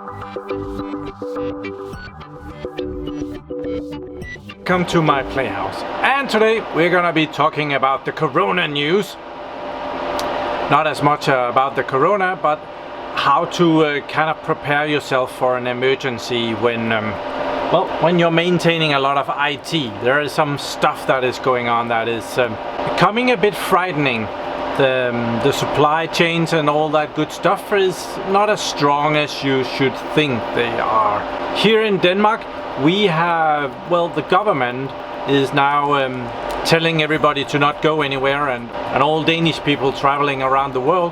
Welcome to my PlayHouse, and today we're gonna be talking about the Corona news. Not as much about the Corona, but how to kind of prepare yourself for an emergency when you're maintaining a lot of IT. There is some stuff that is going on that is becoming a bit frightening. The supply chains and all that good stuff is not as strong as you should think they are. Here in Denmark, we have, the government is now telling everybody to not go anywhere, and all Danish people traveling around the world,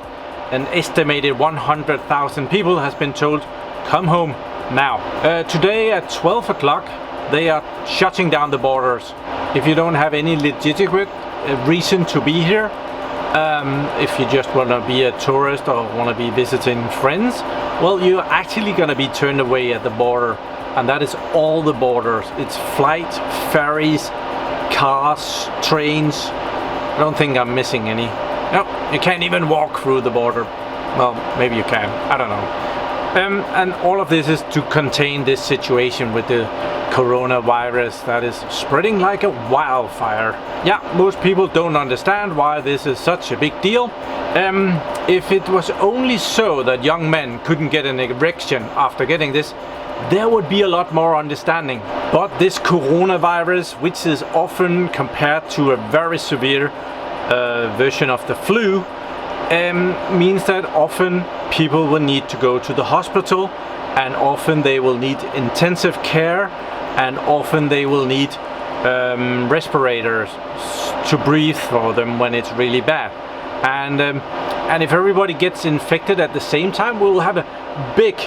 an estimated 100,000 people has been told, come home now. Today at 12 o'clock, they are shutting down the borders. If you don't have any legitimate reason to be here, if you just want to be a tourist or want to be visiting friends, you're actually going to be turned away at the border. And that is all the borders. It's flight, ferries, cars, trains. I don't think I'm missing any. No, you can't even walk through the border. Well, maybe you can, I don't know. And all of this is to contain this situation with the coronavirus that is spreading like a wildfire. Yeah, most people don't understand why this is such a big deal. If it was only so that young men couldn't get an erection after getting this, there would be a lot more understanding. But this coronavirus, which is often compared to a very severe version of the flu, means that often people will need to go to the hospital, and often they will need intensive care, and often they will need respirators to breathe for them when it's really bad. And if everybody gets infected at the same time, we'll have a big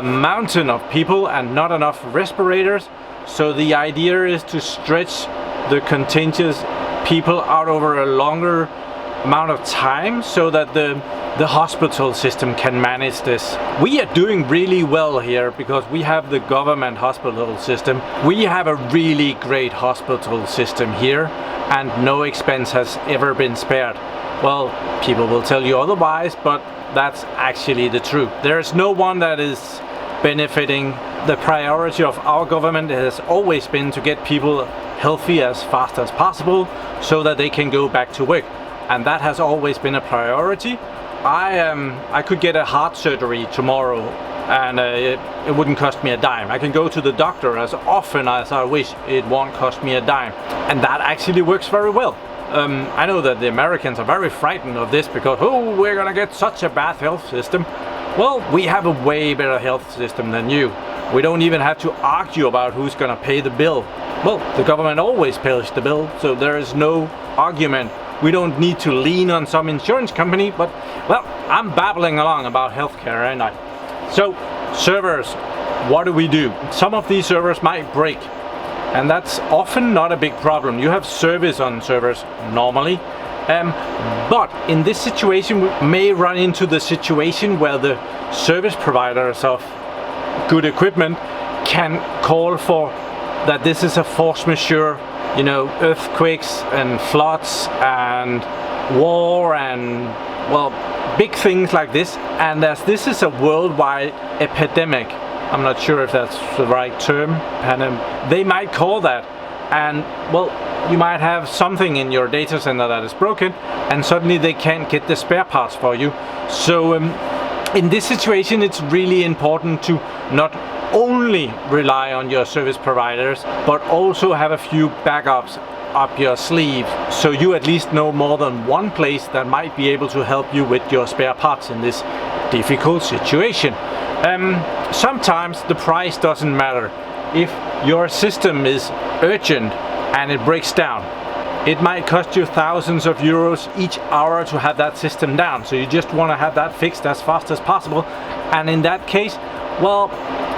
mountain of people and not enough respirators. So the idea is to stretch the contagious people out over a longer amount of time so that the hospital system can manage this. We are doing really well here because we have the government hospital system. We have a really great hospital system here, and no expense has ever been spared. Well, people will tell you otherwise, but that's actually the truth. There's no one that is benefiting. The priority of our government has always been to get people healthy as fast as possible so that they can go back to work. And that has always been a priority. I could get a heart surgery tomorrow and it wouldn't cost me a dime. I can go to the doctor as often as I wish. It won't cost me a dime. And that actually works very well. I know that the Americans are very frightened of this because, we're gonna get such a bad health system. Well, we have a way better health system than you. We don't even have to argue about who's gonna pay the bill. Well, the government always pays the bill, so there is no argument. We don't need to lean on some insurance company, but, I'm babbling along about healthcare, ain't I? So, servers, what do? Some of these servers might break. And that's often not a big problem. You have service on servers normally. But in this situation, we may run into the situation where the service providers of good equipment can call for that this is a force majeure, earthquakes and floods and war and, big things like this. And as this is a worldwide epidemic, I'm not sure if that's the right term, and they might call that, and you might have something in your data center that is broken, and suddenly they can't get the spare parts for you. So in this situation, it's really important to not only rely on your service providers, but also have a few backups up your sleeve, so you at least know more than one place that might be able to help you with your spare parts in this difficult situation. Sometimes the price doesn't matter. If your system is urgent and it breaks down, it might cost you thousands of euros each hour to have that system down. So you just want to have that fixed as fast as possible. And in that case,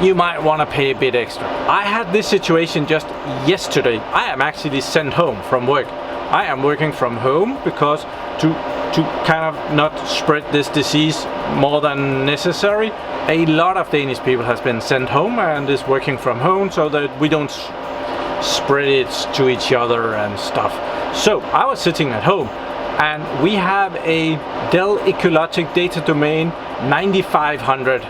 you might want to pay a bit extra. I had this situation just yesterday. I am actually sent home from work. I am working from home because to kind of not spread this disease more than necessary, a lot of Danish people has been sent home and is working from home so that we don't spread it to each other and stuff. So I was sitting at home and we have a Dell Ecologic data domain 9500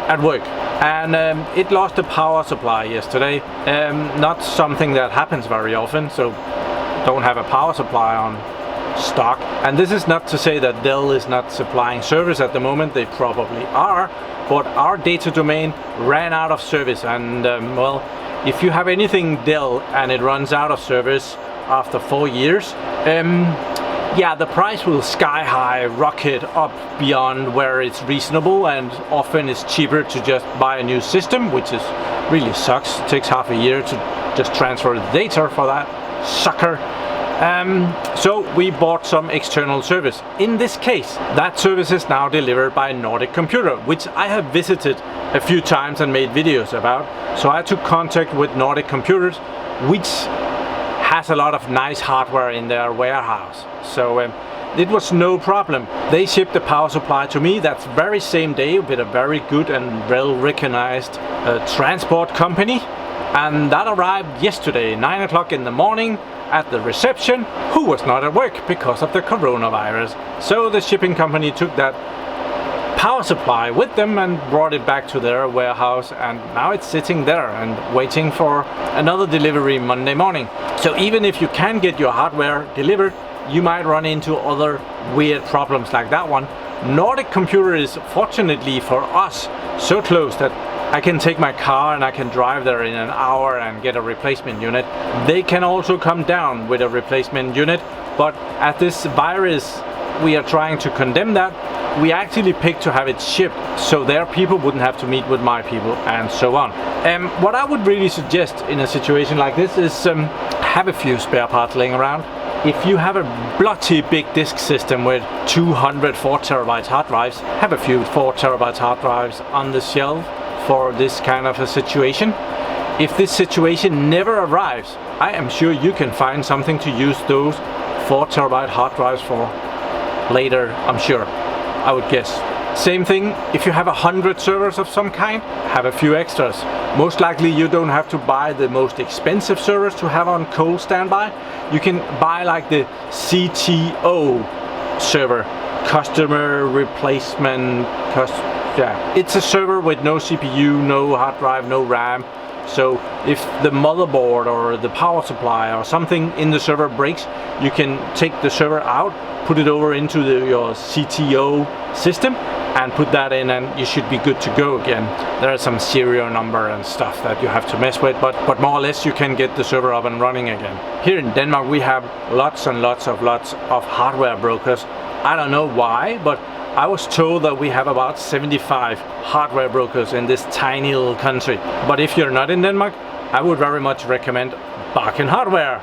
at work, and it lost the power supply yesterday. Not something that happens very often, so don't have a power supply on stock. And this is not to say that Dell is not supplying service at the moment, they probably are, but our data domain ran out of service, and well, if you have anything Dell and it runs out of service after 4 years, yeah, the price will sky high, rocket up beyond where it's reasonable, and often it's cheaper to just buy a new system, which is really sucks. It takes half a year to just transfer the data for that sucker. So we bought some external service. In this case, that service is now delivered by Nordic Computer, which I have visited a few times and made videos about. So I took contact with Nordic Computers, which has a lot of nice hardware in their warehouse. So it was no problem. They shipped the power supply to me that very same day with a very good and well recognized transport company. And that arrived yesterday, 9 o'clock in the morning, at the reception, who was not at work because of the coronavirus. So the shipping company took that power supply with them and brought it back to their warehouse, and now it's sitting there and waiting for another delivery Monday morning. So even if you can get your hardware delivered, you might run into other weird problems like that one. Nordic Computer is, fortunately for us, so close that I can take my car and I can drive there in an hour and get a replacement unit. They can also come down with a replacement unit, but at this virus we are trying to condemn that. We actually picked to have it shipped so their people wouldn't have to meet with my people, and so on. What I would really suggest in a situation like this is have a few spare parts laying around. If you have a bloody big disk system with 200 4TB hard drives, have a few 4TB hard drives on the shelf for this kind of a situation. If this situation never arrives, I am sure you can find something to use those 4TB hard drives for later, I'm sure, I would guess. Same thing, if you have 100 servers of some kind, have a few extras. Most likely you don't have to buy the most expensive servers to have on cold standby. You can buy like the CTO server, customer replacement, yeah. It's a server with no CPU, no hard drive, no RAM. So if the motherboard or the power supply or something in the server breaks, you can take the server out, put it over into your CTO system and put that in, and you should be good to go again. There is some serial number and stuff that you have to mess with, but more or less you can get the server up and running again. Here in Denmark we have lots and lots of hardware brokers. I don't know why, but I was told that we have about 75 hardware brokers in this tiny little country. But if you're not in Denmark, I would very much recommend Bargain Hardware,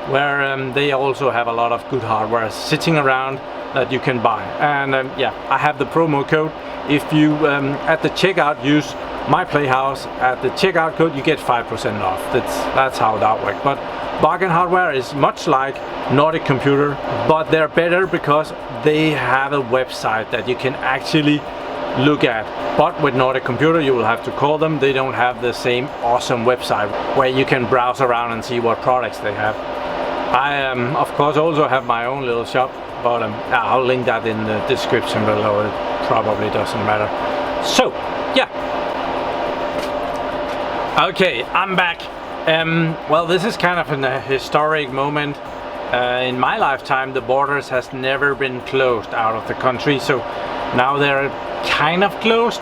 where they also have a lot of good hardware sitting around that you can buy. And yeah, I have the promo code. If you at the checkout use my PlayHouse at the checkout code, you get 5% off. That's how that works. But Bargain Hardware is much like Nordic Computer, but they're better because they have a website that you can actually look at. But with Nordic Computer you will have to call them. They don't have the same awesome website where you can browse around and see what products they have. I of course also have my own little shop, but I'll link that in the description below. It probably doesn't matter. So yeah, okay, I'm back. Well, this is kind of a historic moment. In my lifetime the borders has never been closed out of the country, so now they're kind of closed.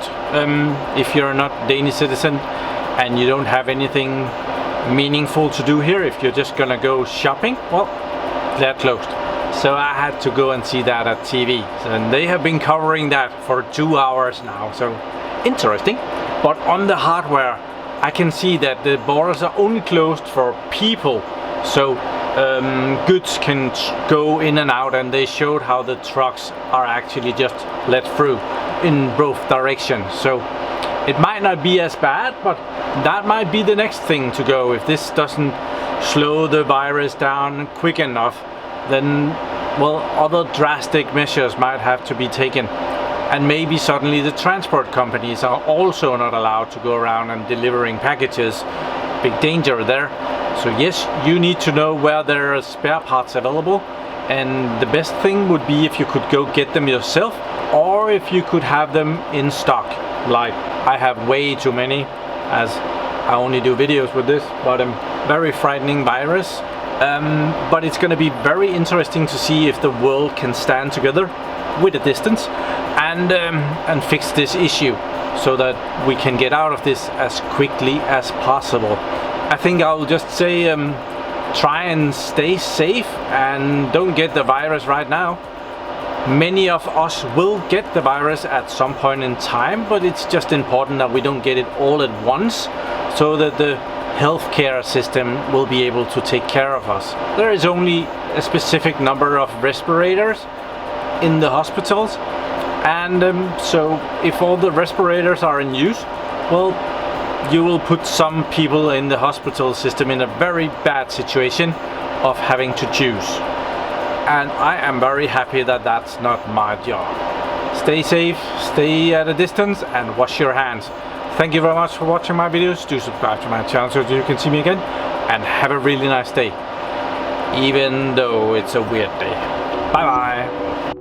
If you're not Danish citizen and you don't have anything meaningful to do here, if you're just gonna go shopping, well, they're closed. So I had to go and see that at TV, and they have been covering that for 2 hours now, so interesting. But on the hardware I can see that the borders are only closed for people, so goods can go in and out, and they showed how the trucks are actually just let through in both directions. So it might not be as bad, but that might be the next thing to go. If this doesn't slow the virus down quick enough, then well, other drastic measures might have to be taken. And maybe suddenly the transport companies are also not allowed to go around and delivering packages. Big danger there. So yes, you need to know where there are spare parts available, and the best thing would be if you could go get them yourself, or if you could have them in stock, like I have way too many, as I only do videos with this, but very frightening virus. But it's going to be very interesting to see if the world can stand together with a distance and fix this issue, so that we can get out of this as quickly as possible. I think I'll just say try and stay safe and don't get the virus right now. Many of us will get the virus at some point in time, but it's just important that we don't get it all at once, so that the healthcare system will be able to take care of us. There is only a specific number of respirators in the hospitals, and so if all the respirators are in use, well, you will put some people in the hospital system in a very bad situation of having to choose. And I am very happy that that's not my job. Stay safe, stay at a distance, and wash your hands. Thank you very much for watching my videos. Do subscribe to my channel so that you can see me again. And have a really nice day, even though it's a weird day. Bye bye.